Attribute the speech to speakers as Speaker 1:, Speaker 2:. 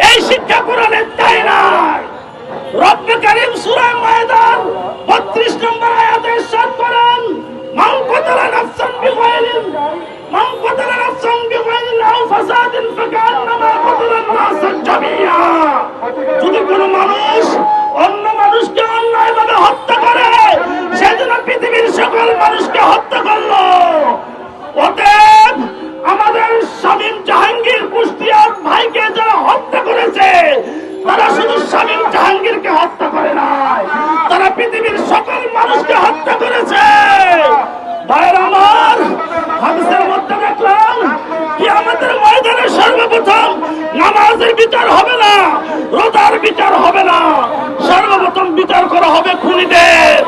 Speaker 1: এই শিক্ষা কোরআনে দেয় না। রব্বে কারীম সূরা মায়দান 32 নম্বর আয়াতে ইরশাদ করেন, মান কাতালা নাফসান বিগাইরিন আও ফাসাদিন ফাকান্নামা কাতালান নাস জামিয়া। যদি কোনো মানুষ অন্য মানুষকে অন্যায়ভাবে হত্যা করে, সেজন্য পৃথিবীর সকল মানুষকে হত্যা করলো। অতএব আমাদের শামীম জাহাঙ্গীর কুষ্টিয়ার ভাইকে যারা হত্যা করেছে, তারা শুধু শামীম জাহাঙ্গীরকে হত্যা করে নাই, তারা পৃথিবীর সকল মানুষকে হত্যা করেছে। ভাইরা আমার, হাদিসের মধ্যে দেখলাম কিয়ামতের ময়দানে সর্বপ্রথম নামাজের বিচার হবে না, রোজার বিচার হবে না, সর্বপ্রথম বিচার করা হবে খুনিদের।